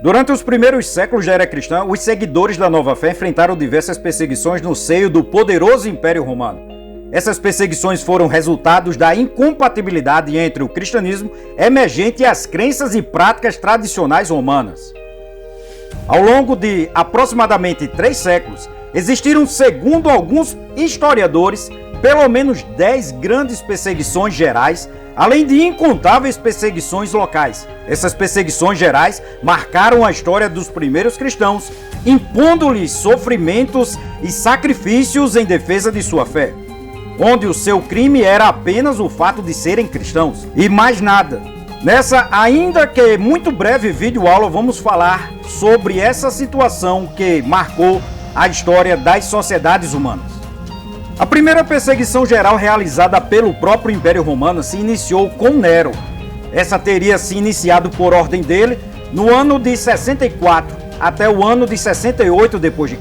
Durante os primeiros séculos da era cristã, os seguidores da nova fé enfrentaram diversas perseguições no seio do poderoso Império Romano. Essas perseguições foram resultados da incompatibilidade entre o cristianismo emergente e as crenças e práticas tradicionais romanas. Ao longo de aproximadamente 3 séculos, existiram, segundo alguns historiadores, pelo menos 10 grandes perseguições gerais, além de incontáveis perseguições locais. Essas perseguições gerais marcaram a história dos primeiros cristãos, impondo-lhes sofrimentos e sacrifícios em defesa de sua fé, onde o seu crime era apenas o fato de serem cristãos, e mais nada. Nessa, ainda que muito breve videoaula, vamos falar sobre essa situação que marcou a história das sociedades humanas. A primeira perseguição geral realizada pelo próprio Império Romano se iniciou com Nero. Essa teria se iniciado por ordem dele no ano de 64 até o ano de 68 d.C.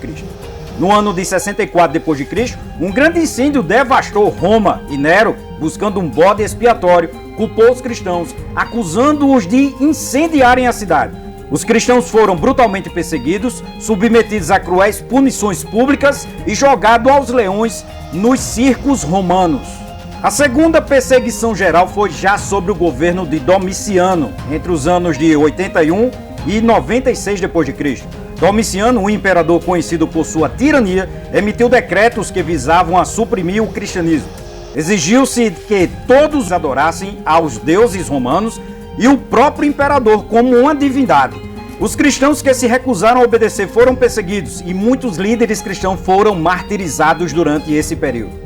No ano de 64 d.C., um grande incêndio devastou Roma e Nero, buscando um bode expiatório, culpou os cristãos, acusando-os de incendiarem a cidade. Os cristãos foram brutalmente perseguidos, submetidos a cruéis punições públicas e jogados aos leões nos circos romanos. A segunda perseguição geral foi já sobre o governo de Domiciano, entre os anos de 81 e 96 d.C. Domiciano, um imperador conhecido por sua tirania, emitiu decretos que visavam a suprimir o cristianismo. Exigiu-se que todos adorassem aos deuses romanos e o próprio imperador como uma divindade. Os cristãos que se recusaram a obedecer foram perseguidos e muitos líderes cristãos foram martirizados durante esse período.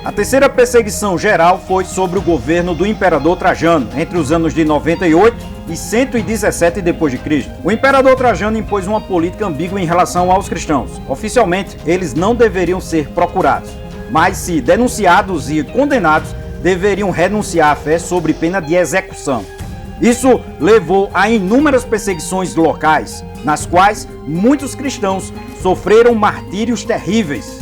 A terceira perseguição geral foi sobre o governo do imperador Trajano, entre os anos de 98 e 117 d.C. O imperador Trajano impôs uma política ambígua em relação aos cristãos. Oficialmente, eles não deveriam ser procurados, mas se denunciados e condenados, deveriam renunciar à fé sob pena de execução. Isso levou a inúmeras perseguições locais, nas quais muitos cristãos sofreram martírios terríveis.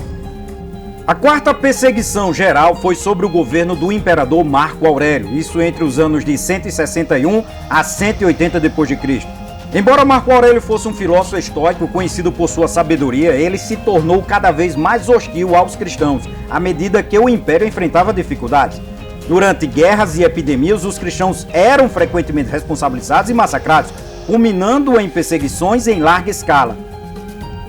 A quarta perseguição geral foi sobre o governo do imperador Marco Aurélio, isso entre os anos de 161 a 180 d.C. Embora Marco Aurélio fosse um filósofo estoico conhecido por sua sabedoria, ele se tornou cada vez mais hostil aos cristãos, à medida que o império enfrentava dificuldades. Durante guerras e epidemias, os cristãos eram frequentemente responsabilizados e massacrados, culminando em perseguições em larga escala.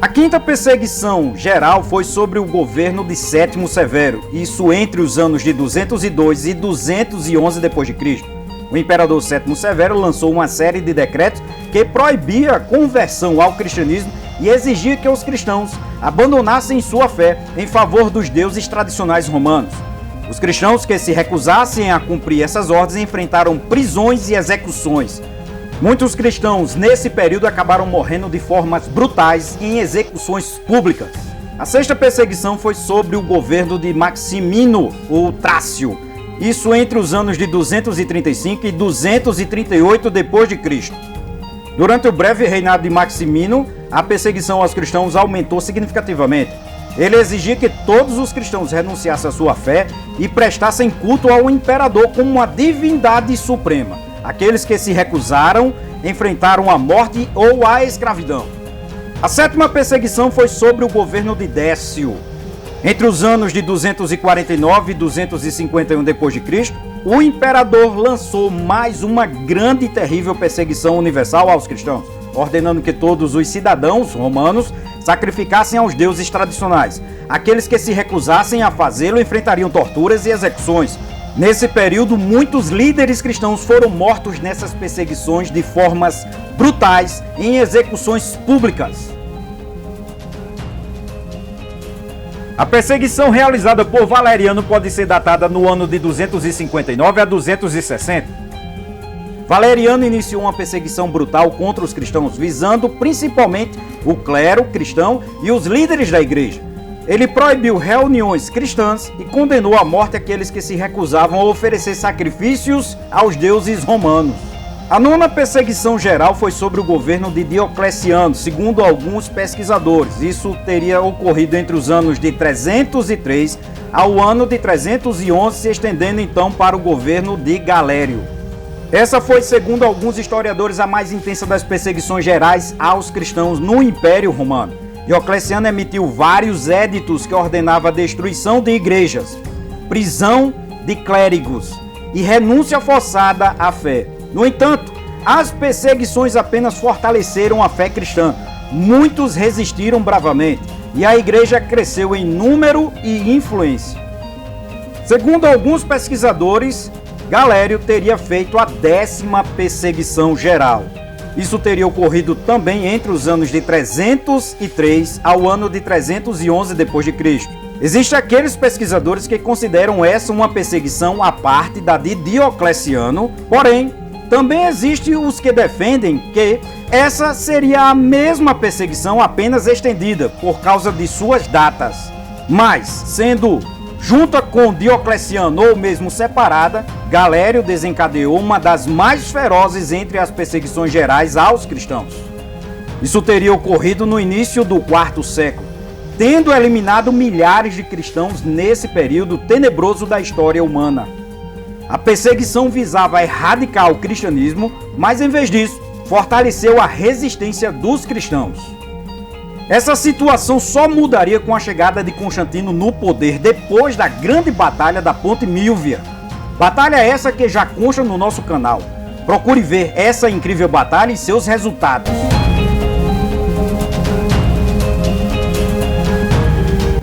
A quinta perseguição geral foi sobre o governo de Sétimo Severo, isso entre os anos de 202 e 211 d.C. O imperador Sétimo Severo lançou uma série de decretos que proibia a conversão ao cristianismo e exigia que os cristãos abandonassem sua fé em favor dos deuses tradicionais romanos. Os cristãos que se recusassem a cumprir essas ordens enfrentaram prisões e execuções. Muitos cristãos nesse período acabaram morrendo de formas brutais em execuções públicas. A sexta perseguição foi sobre o governo de Maximino, ou Trácio, isso entre os anos de 235 e 238 d.C. Durante o breve reinado de Maximino, a perseguição aos cristãos aumentou significativamente. Ele exigia que todos os cristãos renunciassem à sua fé e prestassem culto ao imperador como uma divindade suprema. Aqueles que se recusaram enfrentaram a morte ou a escravidão. A sétima perseguição foi sobre o governo de Décio. Entre os anos de 249 e 251 d.C., o imperador lançou mais uma grande e terrível perseguição universal aos cristãos, ordenando que todos os cidadãos romanos sacrificassem aos deuses tradicionais. Aqueles que se recusassem a fazê-lo enfrentariam torturas e execuções. Nesse período, muitos líderes cristãos foram mortos nessas perseguições de formas brutais em execuções públicas. A perseguição realizada por Valeriano pode ser datada no ano de 259 a 260. Valeriano iniciou uma perseguição brutal contra os cristãos, visando principalmente o clero cristão e os líderes da igreja. Ele proibiu reuniões cristãs e condenou à morte aqueles que se recusavam a oferecer sacrifícios aos deuses romanos. A nona perseguição geral foi sobre o governo de Diocleciano, segundo alguns pesquisadores. Isso teria ocorrido entre os anos de 303 ao ano de 311, se estendendo então para o governo de Galério. Essa foi, segundo alguns historiadores, a mais intensa das perseguições gerais aos cristãos no Império Romano. Diocleciano emitiu vários éditos que ordenavam a destruição de igrejas, prisão de clérigos e renúncia forçada à fé. No entanto, as perseguições apenas fortaleceram a fé cristã. Muitos resistiram bravamente e a igreja cresceu em número e influência. Segundo alguns pesquisadores, Galério teria feito a 10ª perseguição geral. Isso teria ocorrido também entre os anos de 303 ao ano de 311 d.C. Existem aqueles pesquisadores que consideram essa uma perseguição à parte da de Diocleciano, porém, também existem os que defendem que essa seria a mesma perseguição apenas estendida por causa de suas datas. Mas, sendo junta com Diocleciano ou mesmo separada, Galério desencadeou uma das mais ferozes entre as perseguições gerais aos cristãos. Isso teria ocorrido no início do IV século, tendo eliminado milhares de cristãos nesse período tenebroso da história humana. A perseguição visava erradicar o cristianismo, mas em vez disso, fortaleceu a resistência dos cristãos. Essa situação só mudaria com a chegada de Constantino no poder depois da grande batalha da Ponte Milvia. Batalha essa que já consta no nosso canal. Procure ver essa incrível batalha e seus resultados.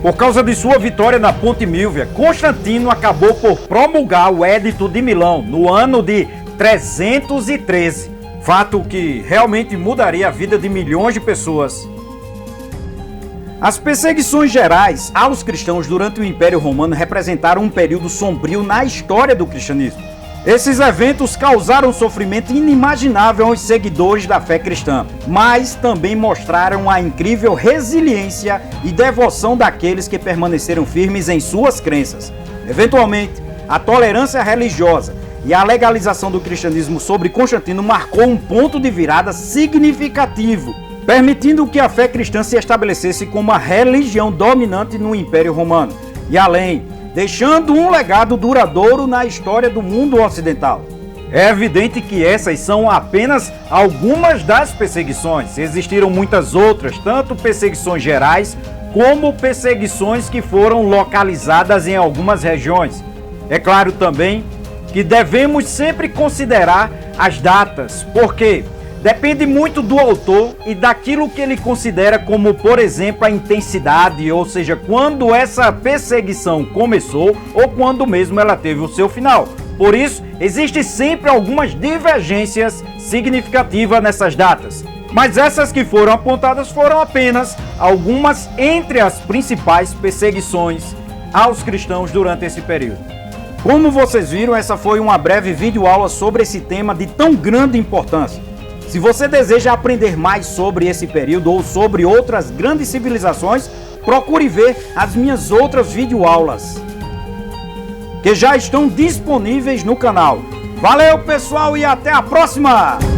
Por causa de sua vitória na Ponte Milvia, Constantino acabou por promulgar o Édito de Milão no ano de 313, fato que realmente mudaria a vida de milhões de pessoas. As perseguições gerais aos cristãos durante o Império Romano representaram um período sombrio na história do cristianismo. Esses eventos causaram sofrimento inimaginável aos seguidores da fé cristã, mas também mostraram a incrível resiliência e devoção daqueles que permaneceram firmes em suas crenças. Eventualmente, a tolerância religiosa e a legalização do cristianismo sobre Constantino marcou um ponto de virada significativo, permitindo que a fé cristã se estabelecesse como a religião dominante no Império Romano e além, deixando um legado duradouro na história do mundo ocidental. É evidente que essas são apenas algumas das perseguições. Existiram muitas outras, tanto perseguições gerais como perseguições que foram localizadas em algumas regiões. É claro também que devemos sempre considerar as datas, porque depende muito do autor e daquilo que ele considera como, por exemplo, a intensidade, ou seja, quando essa perseguição começou ou quando mesmo ela teve o seu final. Por isso, existe sempre algumas divergências significativas nessas datas. Mas essas que foram apontadas foram apenas algumas entre as principais perseguições aos cristãos durante esse período. Como vocês viram, essa foi uma breve videoaula sobre esse tema de tão grande importância. Se você deseja aprender mais sobre esse período ou sobre outras grandes civilizações, procure ver as minhas outras videoaulas, que já estão disponíveis no canal. Valeu, pessoal, e até a próxima!